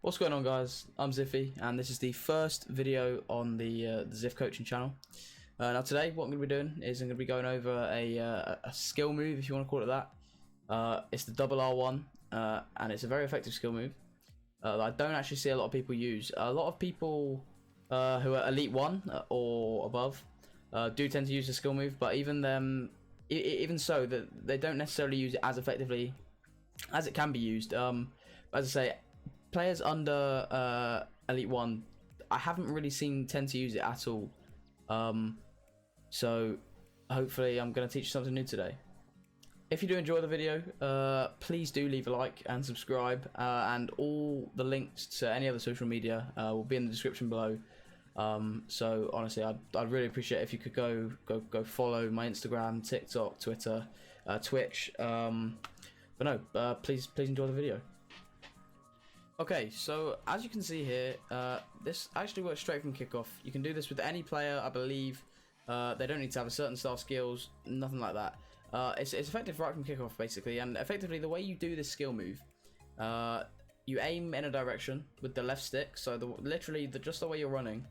What's going on, guys? I'm Ziffy, and this is the first video on the Ziff Coaching channel. Now today, what I'm going to be doing is I'm going to be going over a skill move, if you want to call it that. It's the double R1, and it's a very effective skill move that I don't actually see a lot of people use. A lot of people who are Elite 1 or above do tend to use the skill move, but even them, even so, that they don't necessarily use it as effectively as it can be used. As I say, players under Elite 1, I haven't really seen tend to use it at all. So hopefully I'm going to teach you something new today. If you do enjoy the video, please do leave a like and subscribe, and all the links to any other social media will be in the description below. So honestly, I'd really appreciate it if you could go follow my Instagram, TikTok, Twitter, Twitch. But no, please enjoy the video. Okay, so as you can see here, this actually works straight from kickoff. You can do this with any player, I believe. They don't need to have a certain style skills, nothing like that. It's effective right from kickoff, basically, and effectively the way you do this skill move, you aim in a direction with the left stick, so literally just the way you're running,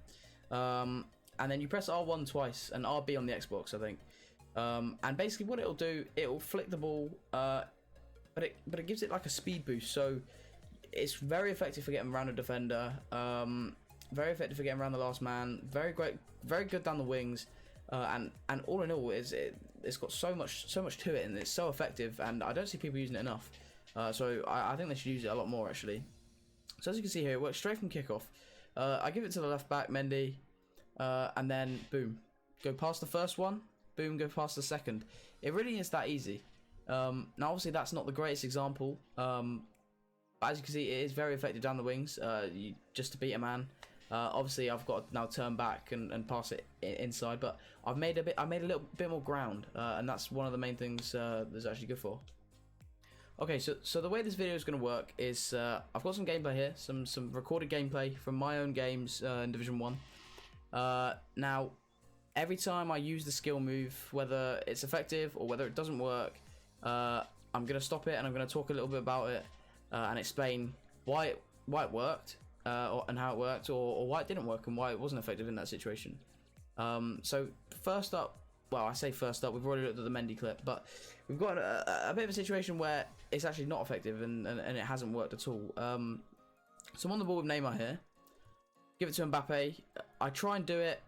and then you press R1 twice and RB on the Xbox, I think, and basically what it'll do, it'll flick the ball, but it gives it like a speed boost, so it's very effective for getting around a defender, very effective for getting around the last man, very good down the wings, and all in all, it's got so much to it, and it's so effective, and I don't see people using it enough. So I think they should use it a lot more, actually. So as you can see here, it works straight from kickoff. I give it to the left back, Mendy, and then boom, go past the first one, boom, go past the second. It really is that easy. Now obviously that's not the greatest example, but as you can see, it is very effective down the wings, just to beat a man. Obviously I've got to now turn back and pass it inside, but I made a little bit more ground, and that's one of the main things that's actually good for. Okay, so the way this video is going to work is I've got some gameplay here, some recorded gameplay from my own games in Division 1. Now, every time I use the skill move, whether it's effective or whether it doesn't work, I'm going to stop it and I'm going to talk a little bit about it and explain why it worked and how it worked, or why it didn't work and why it wasn't effective in that situation. So first up, well, I say first up, we've already looked at the Mendy clip, but we've got a bit of a situation where it's actually not effective and it hasn't worked at all. So I'm on the ball with Neymar here, give it to Mbappe, I try and do it,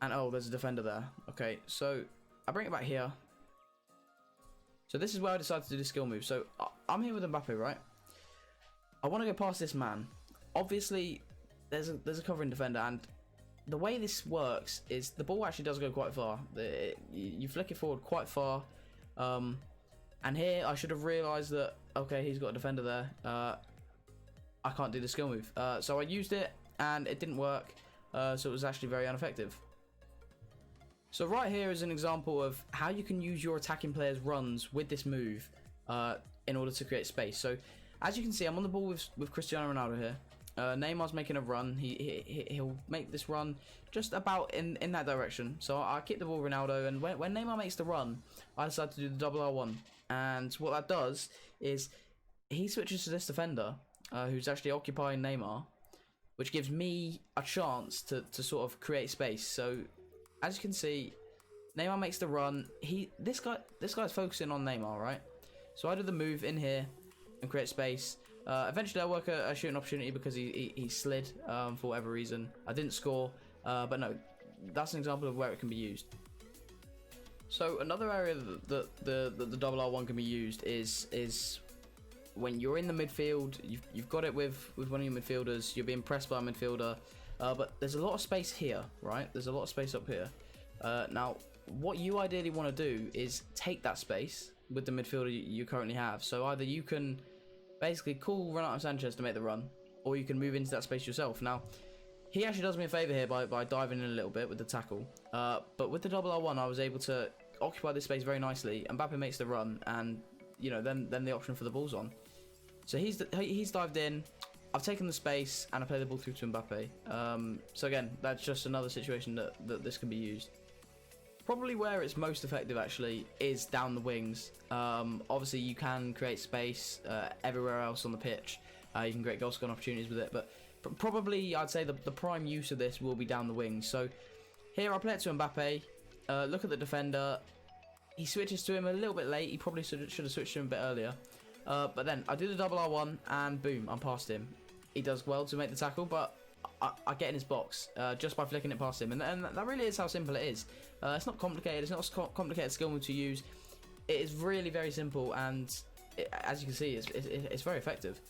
and oh, there's a defender there. Okay, so I bring it back here. So this is where I decided to do the skill move. So I'm here with Mbappe, right? I want to go past this man. Obviously, there's a covering defender, and the way this works is the ball actually does go quite far. You flick it forward quite far, and here I should have realised that, okay, he's got a defender there. I can't do the skill move. So I used it, and it didn't work, so it was actually very ineffective. So right here is an example of how you can use your attacking player's runs with this move in order to create space. So as you can see, I'm on the ball with Cristiano Ronaldo here. Neymar's making a run. He'll make this run just about in that direction. So I keep the ball with Ronaldo, and when Neymar makes the run, I decide to do the double R1. And what that does is he switches to this defender who's actually occupying Neymar, which gives me a chance to sort of create space. So as you can see, Neymar makes the run. This guy's focusing on Neymar, right? So I do the move in here and create space. Eventually I work a shooting opportunity because he slid for whatever reason. I didn't score, but no, that's an example of where it can be used. So another area that the double R1 can be used is when you're in the midfield. You've got it with one of your midfielders. You're being pressed by a midfielder, but there's a lot of space here, right? There's a lot of space up here. Now, what you ideally want to do is take that space with the midfielder you currently have. So either you can basically call Ronaldo Sanchez to make the run, or you can move into that space yourself. Now, he actually does me a favour here by diving in a little bit with the tackle. But with the double R1, I was able to occupy this space very nicely. Mbappe makes the run, and you know, then the option for the ball's on. So he's dived in. I've taken the space and I play the ball through to Mbappe. So again, that's just another situation that this can be used. Probably where it's most effective actually is down the wings. Obviously you can create space everywhere else on the pitch, You can create goal scoring opportunities with it, but probably I'd say the prime use of this will be down the wings. So here I play it to Mbappe. Look at the defender. He switches to him a little bit late. He probably should have switched to him a bit earlier. But then I do the double R1 and boom, I'm past him. He does well to make the tackle, but I get in his box just by flicking it past him. And that really is how simple it is. It's not complicated. It's not a complicated skill move to use. It is really very simple, and as you can see, it's very effective.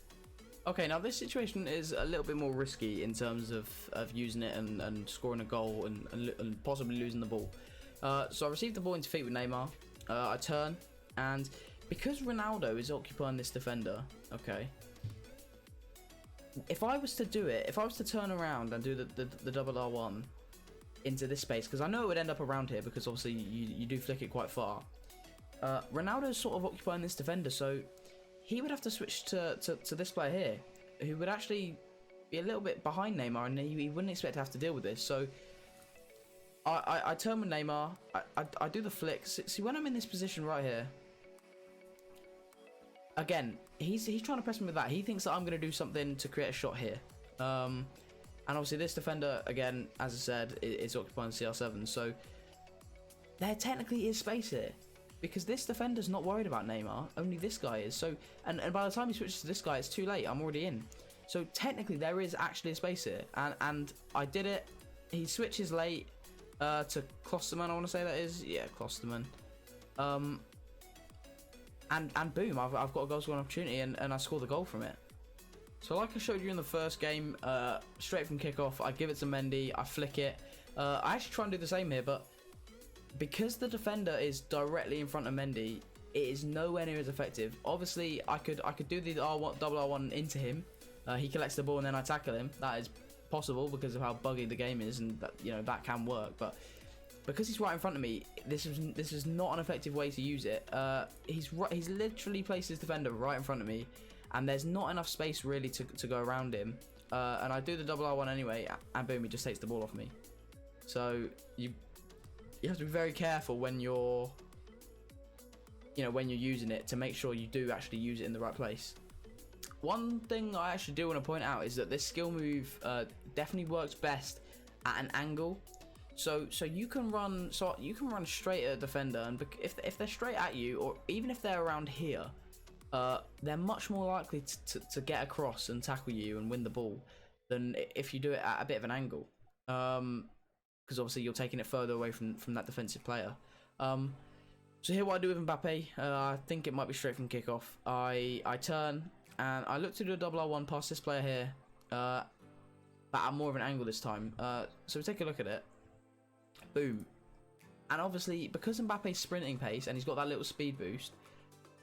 Okay, now this situation is a little bit more risky in terms of using it and scoring a goal and possibly losing the ball. So I received the ball into feet with Neymar. I turn, and because Ronaldo is occupying this defender, okay, if I was to do it, if I was to turn around and do the double R1 into this space, because I know it would end up around here because obviously you do flick it quite far. Ronaldo's sort of occupying this defender, so he would have to switch to this player here, who would actually be a little bit behind Neymar, and he wouldn't expect to have to deal with this. So I turn with Neymar, I do the flick. See, when I'm in this position right here, again, he's trying to press me with that. He thinks that I'm going to do something to create a shot here. And obviously this defender, again, as I said, is occupying CR7, so there technically is space here. Because this defender's not worried about Neymar, only this guy is. So, and by the time he switches to this guy, it's too late. I'm already in. So technically, there is actually a space here, and I did it. He switches late to Klosterman. I want to say that is, yeah, Klosterman. And boom, I've got a goal scoring opportunity, and I score the goal from it. So like I showed you in the first game, straight from kickoff, I give it to Mendy, I flick it. I actually try and do the same here, but because the defender is directly in front of Mendy, it is nowhere near as effective. Obviously, I could do the R1, double R1 into him. He collects the ball and then I tackle him. That is possible because of how buggy the game is, and that, you know, that can work. But because he's right in front of me, this is not an effective way to use it. He's literally placed his defender right in front of me, and there's not enough space really to go around him. And I do the double R1 anyway, and boom, he just takes the ball off me. So you have to be very careful when you're using it to make sure you do actually use it in the right place. One thing I actually do want to point out is that this skill move definitely works best at an angle. So you can run straight at a defender, and if they're straight at you, or even if they're around here, they're much more likely to get across and tackle you and win the ball than if you do it at a bit of an angle. Because obviously you're taking it further away from that defensive player. So here what I do with Mbappe, I think it might be straight from kickoff. I turn and I look to do a double R1 past this player here, but at more of an angle this time. So we take a look at it. Boom. And obviously because Mbappe's sprinting pace and he's got that little speed boost,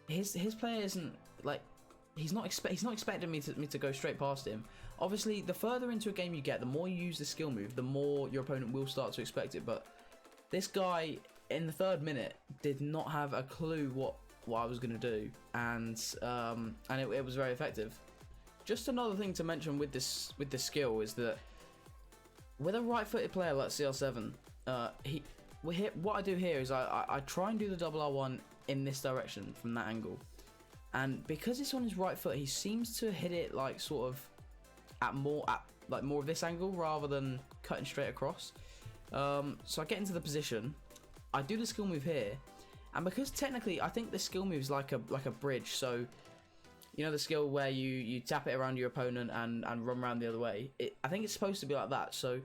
his player isn't like, he's not expecting me to go straight past him. Obviously, the further into a game you get, the more you use the skill move, the more your opponent will start to expect it. But this guy, in the 3rd minute, did not have a clue what I was going to do, and it was very effective. Just another thing to mention with this skill is that with a right-footed player like CR7, what I do here is I try and do the double R1 in this direction from that angle. And because it's on his right foot, he seems to hit it like sort of at more of this angle rather than cutting straight across. So I get into the position, I do the skill move here, and because technically I think the skill move is like a bridge. So you know the skill where you tap it around your opponent and run around the other way. I think it's supposed to be like that. So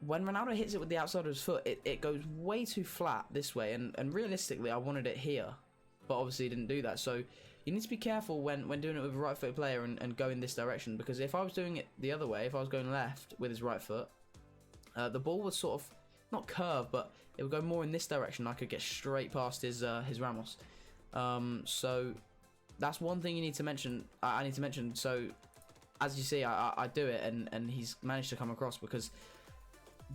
when Ronaldo hits it with the outside of his foot, it goes way too flat this way, and realistically I wanted it here, but obviously he didn't do that. So you need to be careful when doing it with a right footed player and go in this direction, because if I was doing it the other way, if I was going left with his right foot, the ball would sort of not curve, but it would go more in this direction. I could get straight past his Ramos. So that's one thing you need to mention. I need to mention. So as you see, I do it, and he's managed to come across because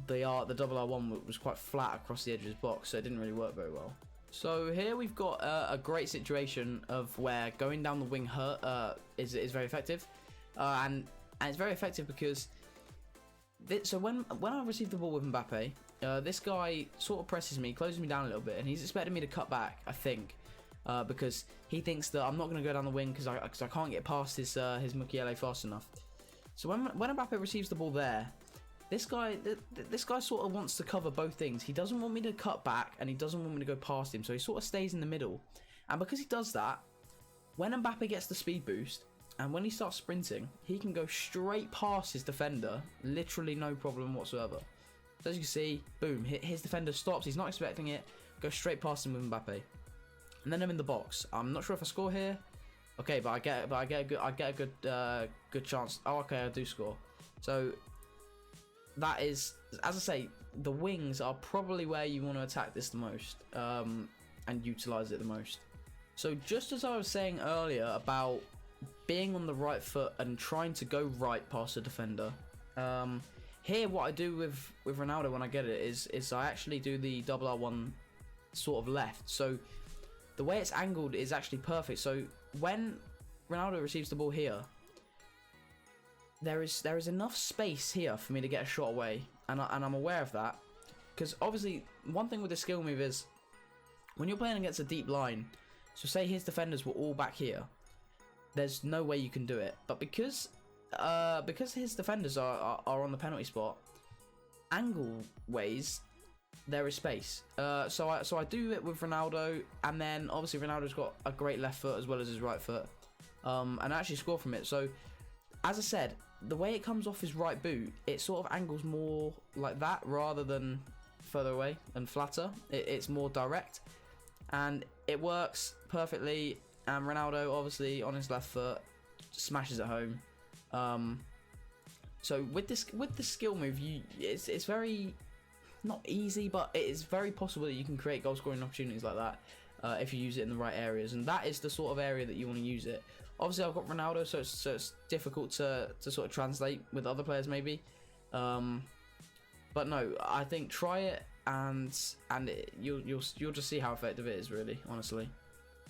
the double R1 was quite flat across the edge of his box, so it didn't really work very well. So here we've got a great situation of where going down the wing is very effective, and it's very effective because so when I receive the ball with Mbappe, this guy sort of presses me, closes me down a little bit, and he's expecting me to cut back, I think. because he thinks that I'm not going to go down the wing because I can't get past his Mukiele fast enough. So when Mbappe receives the ball there, this guy sort of wants to cover both things. He doesn't want me to cut back, and he doesn't want me to go past him, so he sort of stays in the middle. And because he does that, when Mbappe gets the speed boost, and when he starts sprinting, he can go straight past his defender, literally no problem whatsoever. So as you can see, boom, his defender stops, he's not expecting it, goes straight past him with Mbappe. And then I'm in the box. I'm not sure if I score here. Okay, but I get a good chance. Oh, okay, I do score. So that is, as I say, the wings are probably where you want to attack this the most, and utilize it the most. So just as I was saying earlier about being on the right foot and trying to go right past the defender, here what I do with Ronaldo when I get it is I actually do the double R1 sort of left. So the way it's angled is actually perfect. So when Ronaldo receives the ball here, there is enough space here for me to get a shot away, and I'm aware of that, because obviously one thing with the skill move is when you're playing against a deep line, so say his defenders were all back here, there's no way you can do it. But because his defenders are on the penalty spot, angle ways, there is space. So I do it with Ronaldo, and then obviously Ronaldo's got a great left foot as well as his right foot, and I actually score from it. So as I said, the way it comes off his right boot, it sort of angles more like that rather than further away and flatter. It's more direct, and it works perfectly. And Ronaldo, obviously on his left foot, smashes it home. So with the skill move, it's very not easy, but it is very possible that you can create goal scoring opportunities like that if you use it in the right areas, and that is the sort of area that you want to use it. Obviously, I've got Ronaldo, so it's difficult to sort of translate with other players maybe. But no, I think try it, and you'll just see how effective it is, really, honestly.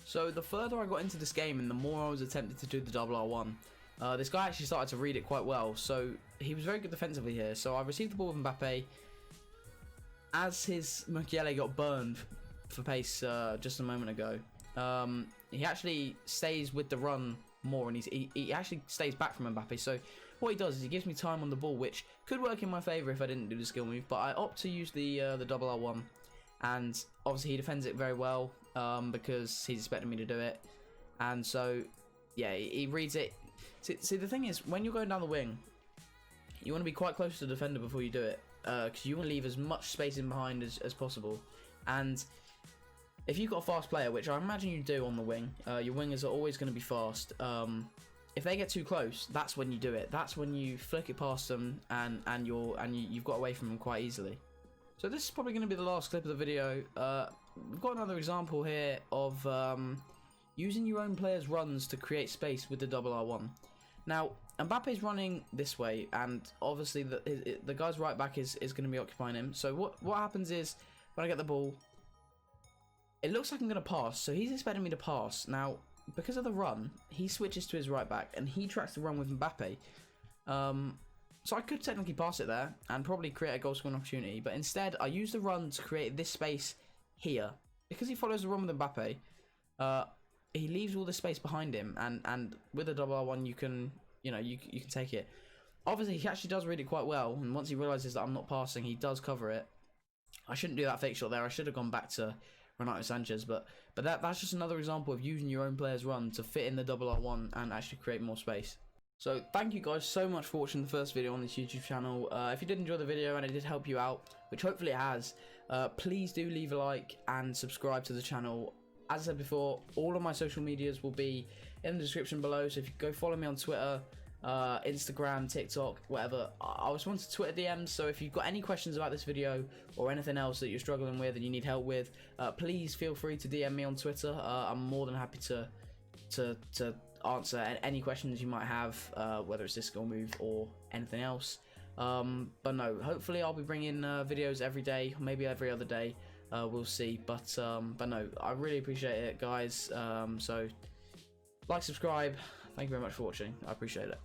So the further I got into this game and the more I was attempting to do the double R1, this guy actually started to read it quite well. So he was very good defensively here. So I received the ball with Mbappe. As his Mukiele got burned for pace just a moment ago, he actually stays with the run more, and he actually stays back from Mbappe. So what he does is he gives me time on the ball, which could work in my favour if I didn't do the skill move. But I opt to use the double R1, and obviously he defends it very well because he's expecting me to do it. And so yeah, he reads it. See, the thing is, when you're going down the wing, you want to be quite close to the defender before you do it, because you want to leave as much space in behind as possible. And if you've got a fast player, which I imagine you do on the wing, your wingers are always going to be fast. If they get too close, that's when you do it. That's when you flick it past them, and you've got away from them quite easily. So this is probably going to be the last clip of the video. We've got another example here of using your own player's runs to create space with the double R1. Now, Mbappe's running this way, and obviously the guy's right back is going to be occupying him. So what happens is, when I get the ball, it looks like I'm going to pass, so he's expecting me to pass. Now, because of the run, he switches to his right back, and he tracks the run with Mbappe. So I could technically pass it there, and probably create a goal scoring opportunity, but instead, I use the run to create this space here. Because he follows the run with Mbappe, he leaves all the space behind him, and with a double R1 you can take it. Obviously he actually does read it quite well, and once he realizes that I'm not passing, he does cover it. I shouldn't do that fake shot there. I should have gone back to Renato Sanchez, but that's just another example of using your own player's run to fit in the double R1 and actually create more space. So thank you guys so much for watching the first video on this YouTube channel. If you did enjoy the video and it did help you out, which hopefully it has, please do leave a like and subscribe to the channel. As I said before, all of my social medias will be in the description below, so if you go follow me on Twitter, Instagram, TikTok, whatever. I respond to Twitter DMs, so if you've got any questions about this video or anything else that you're struggling with and you need help with, please feel free to DM me on Twitter. I'm more than happy to answer any questions you might have, whether it's this skill move or anything else. But no, hopefully I'll be bringing videos every day, maybe every other day. We'll see, but no, I really appreciate it, guys. So like, subscribe. Thank you very much for watching. I appreciate it.